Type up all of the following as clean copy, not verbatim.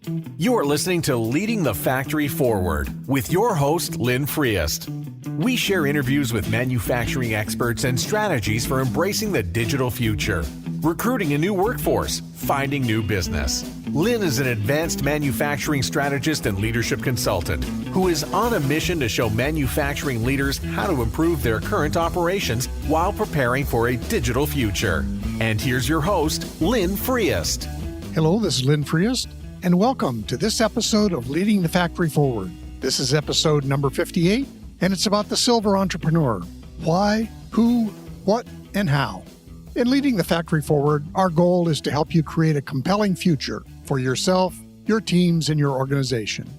You are listening to Leading the Factory Forward with your host, Lynn Friest. We share interviews with manufacturing experts and strategies for embracing the digital future, recruiting a new workforce, finding new business. Lynn is an advanced manufacturing strategist and leadership consultant who is on a mission to show manufacturing leaders how to improve their current operations while preparing for a digital future. And here's your host, Lynn Friest. Hello, this is Lynn Friest, and welcome to this episode of Leading the Factory Forward. This is episode number 58, and it's about the silver entrepreneur. Why, who, what, and how. In Leading the Factory Forward, our goal is to help you create a compelling future for yourself, your teams, and your organization.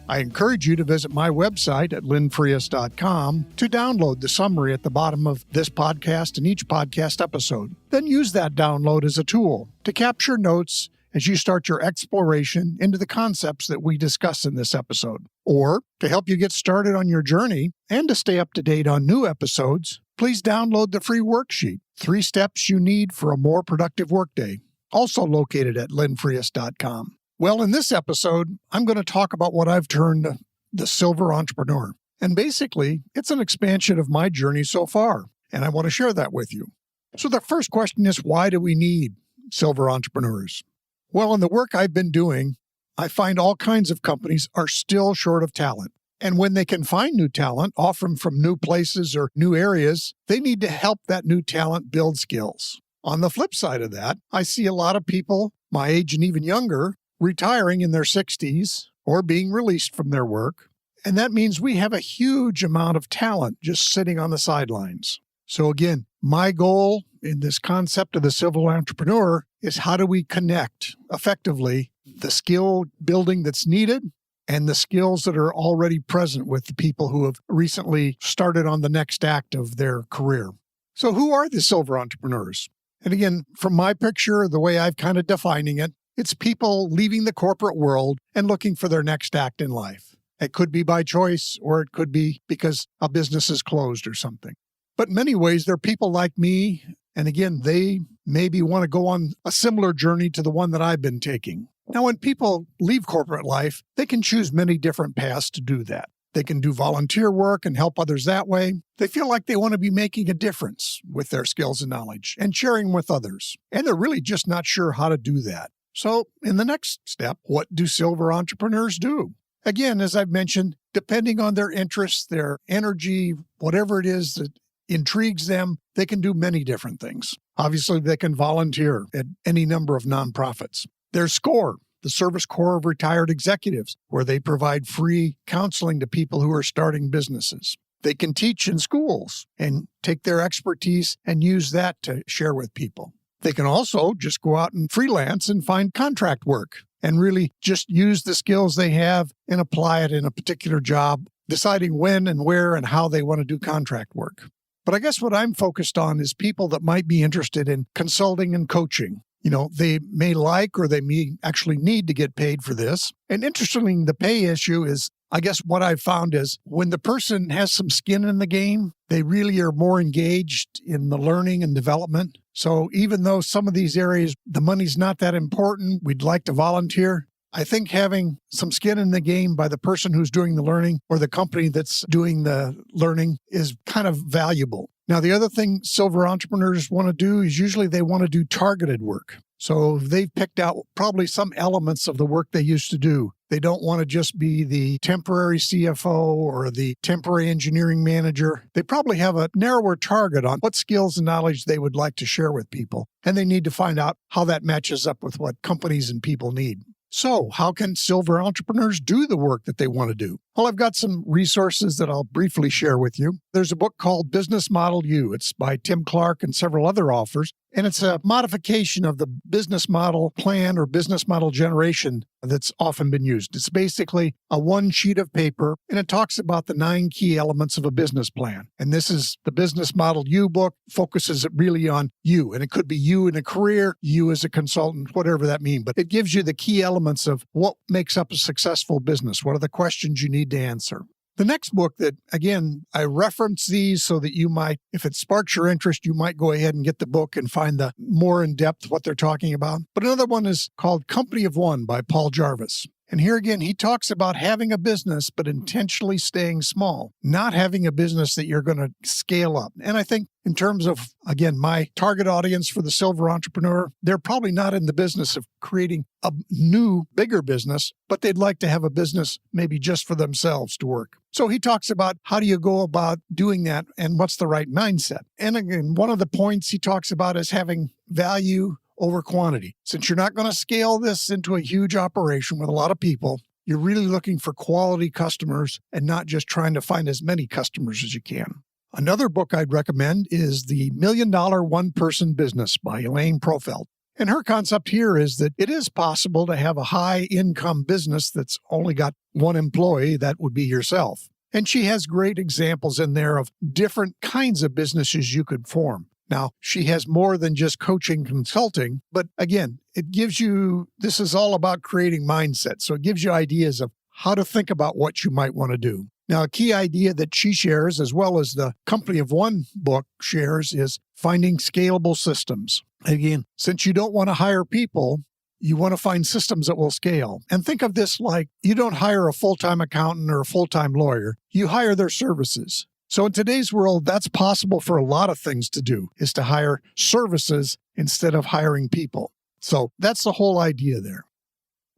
I encourage you to visit my website at lynnfriest.com to download the summary at the bottom of this podcast and each podcast episode. Then use that download as a tool to capture notes as you start your exploration into the concepts that we discuss in this episode. Or, to help you get started on your journey and to stay up to date on new episodes, please download the free worksheet, 3 Steps You Need for a More Productive Workday, also located at lynnfriest.com. Well, in this episode, I'm going to talk about what I've termed the silver entrepreneur. And basically, it's an expansion of my journey so far, and I want to share that with you. So the first question is, why do we need silver entrepreneurs? Well, in the work I've been doing, I find all kinds of companies are still short of talent. And when they can find new talent, often from new places or new areas, they need to help that new talent build skills. On the flip side of that, I see a lot of people, my age and even younger, retiring in their 60s or being released from their work. And that means we have a huge amount of talent just sitting on the sidelines. So again, my goal in this concept of the silver entrepreneur is how do we connect effectively the skill building that's needed and the skills that are already present with the people who have recently started on the next act of their career. So who are the silver entrepreneurs? And again, from my picture, the way I've kind of defining it, it's people leaving the corporate world and looking for their next act in life. It could be by choice, or it could be because a business is closed or something. But in many ways, they're people like me. And again, they maybe want to go on a similar journey to the one that I've been taking. Now, when people leave corporate life, they can choose many different paths to do that. They can do volunteer work and help others that way. They feel like they want to be making a difference with their skills and knowledge and sharing with others. And they're really just not sure how to do that. So in the next step, what do silver entrepreneurs do? Again, as I've mentioned, depending on their interests, their energy, whatever it is that intrigues them, they can do many different things. Obviously, they can volunteer at any number of nonprofits. There's SCORE, the Service Corps of Retired Executives, where they provide free counseling to people who are starting businesses. They can teach in schools and take their expertise and use that to share with people. They can also just go out and freelance and find contract work and really just use the skills they have and apply it in a particular job, deciding when and where and how they want to do contract work. But I guess what I'm focused on is people that might be interested in consulting and coaching. You know, they may like or they may actually need to get paid for this. And interestingly, the pay issue is, I guess what I've found is when the person has some skin in the game, they really are more engaged in the learning and development. So even though some of these areas, the money's not that important, we'd like to volunteer. I think having some skin in the game by the person who's doing the learning or the company that's doing the learning is kind of valuable. Now, the other thing silver entrepreneurs want to do is usually they want to do targeted work. So they've picked out probably some elements of the work they used to do. They don't want to just be the temporary CFO or the temporary engineering manager. They probably have a narrower target on what skills and knowledge they would like to share with people. And they need to find out how that matches up with what companies and people need. So how can silver entrepreneurs do the work that they want to do? Well, I've got some resources that I'll briefly share with you. There's a book called Business Model U. It's by Tim Clark and several other authors. And it's a modification of the business model plan or business model generation that's often been used. It's basically a one sheet of paper, and it talks about the 9 key elements of a business plan. And this is the Business Model U book, focuses really on you. And it could be you in a career, you as a consultant, whatever that means. But it gives you the key elements of what makes up a successful business. What are the questions you need to answer? The next book that, again, I reference these so that you might, if it sparks your interest, you might go ahead and get the book and find the more in depth what they're talking about. But another one is called Company of One by Paul Jarvis. And here again, he talks about having a business, but intentionally staying small, not having a business that you're going to scale up. And I think in terms of, again, my target audience for the silver entrepreneur, they're probably not in the business of creating a new, bigger business, but they'd like to have a business maybe just for themselves to work. So he talks about how do you go about doing that and what's the right mindset. And again, one of the points he talks about is having value over quantity. Since you're not going to scale this into a huge operation with a lot of people, you're really looking for quality customers and not just trying to find as many customers as you can. Another book I'd recommend is The $1 Million One-Person Business by Elaine Profeld. And her concept here is that it is possible to have a high-income business that's only got one employee, that would be yourself. And she has great examples in there of different kinds of businesses you could form. Now, she has more than just coaching consulting, but again, it gives you, this is all about creating mindset. So it gives you ideas of how to think about what you might want to do. Now, a key idea that she shares, as well as the Company of One book shares, is finding scalable systems. Again, since you don't want to hire people, you want to find systems that will scale. And think of this like you don't hire a full-time accountant or a full-time lawyer. You hire their services. So in today's world, that's possible for a lot of things to do, is to hire services instead of hiring people. So that's the whole idea there.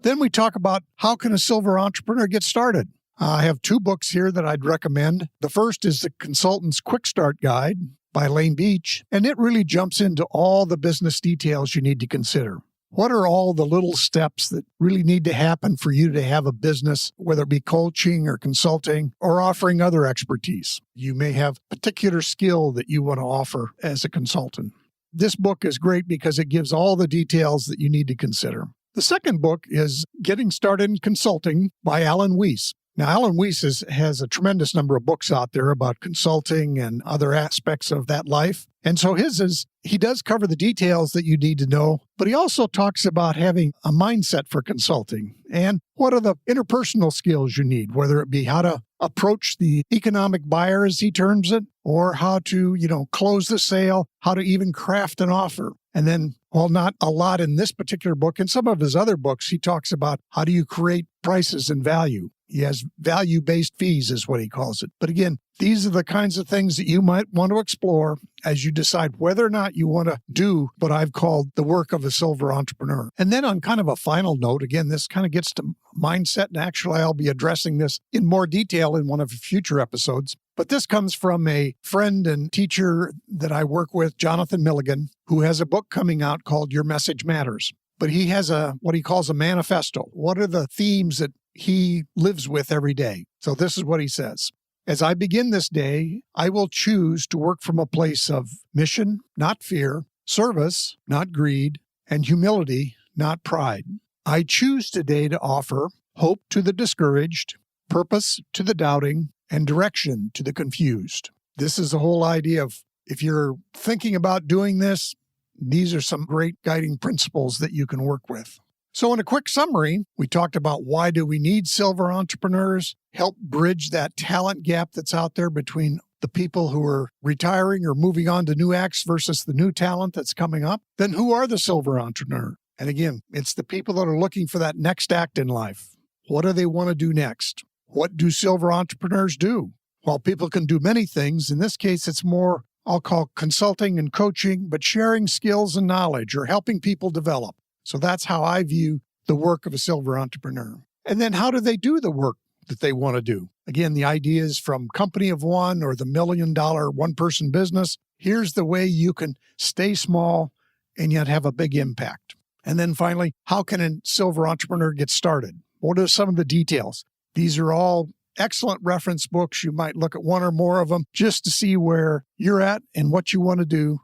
Then we talk about how can a silver entrepreneur get started? I have two books here that I'd recommend. The first is The Consultant's Quick Start Guide by Lane Beach, and it really jumps into all the business details you need to consider. What are all the little steps that really need to happen for you to have a business, whether it be coaching or consulting or offering other expertise? You may have a particular skill that you want to offer as a consultant. This book is great because it gives all the details that you need to consider. The second book is Getting Started in Consulting by Alan Weiss. Now, Alan Weiss has a tremendous number of books out there about consulting and other aspects of that life. And so he does cover the details that you need to know, but he also talks about having a mindset for consulting and what are the interpersonal skills you need, whether it be how to approach the economic buyer, as he terms it, or how to, close the sale, how to even craft an offer. And then, well, not a lot in this particular book. In some of his other books, he talks about how do you create prices and value. He has value-based fees is what he calls it. But again, these are the kinds of things that you might want to explore as you decide whether or not you want to do what I've called the work of a silver entrepreneur. And then on kind of a final note, again, this kind of gets to mindset, and actually I'll be addressing this in more detail in one of the future episodes. But this comes from a friend and teacher that I work with, Jonathan Milligan, who has a book coming out called Your Message Matters. But he has what he calls a manifesto. What are the themes that he lives with every day? So this is what he says. As I begin this day, I will choose to work from a place of mission, not fear, service, not greed, and humility, not pride. I choose today to offer hope to the discouraged, purpose to the doubting, and direction to the confused. This is the whole idea of if you're thinking about doing this, these are some great guiding principles that you can work with. So in a quick summary, we talked about why do we need silver entrepreneurs, help bridge that talent gap that's out there between the people who are retiring or moving on to new acts versus the new talent that's coming up. Then who are the silver entrepreneur? And again, it's the people that are looking for that next act in life. What do they want to do next? What do silver entrepreneurs do? Well, people can do many things. In this case, it's more, I'll call consulting and coaching, but sharing skills and knowledge or helping people develop. So that's how I view the work of a silver entrepreneur. And then how do they do the work that they want to do? Again, the idea is from Company of One or the $1 Million One-Person Business. Here's the way you can stay small and yet have a big impact. And then finally, how can a silver entrepreneur get started? What are some of the details? These are all excellent reference books. You might look at one or more of them just to see where you're at and what you want to do.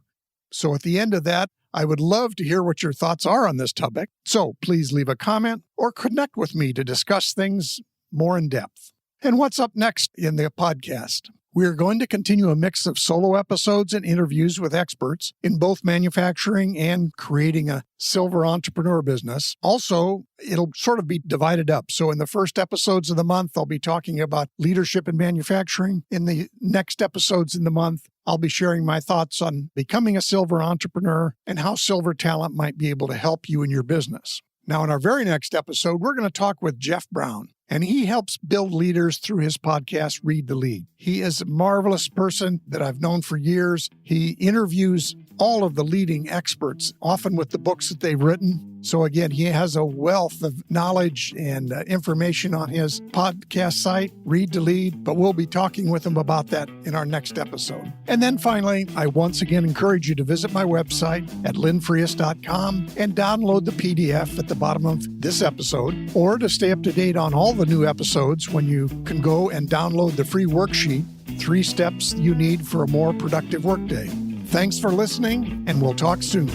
So at the end of that, I would love to hear what your thoughts are on this topic. So please leave a comment or connect with me to discuss things more in depth. And what's up next in the podcast? We are going to continue a mix of solo episodes and interviews with experts in both manufacturing and creating a silver entrepreneur business. Also, it'll sort of be divided up. So in the first episodes of the month, I'll be talking about leadership in manufacturing. In the next episodes in the month, I'll be sharing my thoughts on becoming a silver entrepreneur and how silver talent might be able to help you in your business. Now, in our very next episode, we're going to talk with Jeff Brown, and he helps build leaders through his podcast, Read to Lead. He is a marvelous person that I've known for years. He interviews all of the leading experts, often with the books that they've written. So again, he has a wealth of knowledge and information on his podcast site, Read to Lead, but we'll be talking with him about that in our next episode. And then finally, I once again encourage you to visit my website at linfrias.com and download the PDF at the bottom of this episode, or to stay up to date on all the new episodes when you can go and download the free worksheet, 3 steps you need for a more productive workday. Thanks for listening, and we'll talk soon.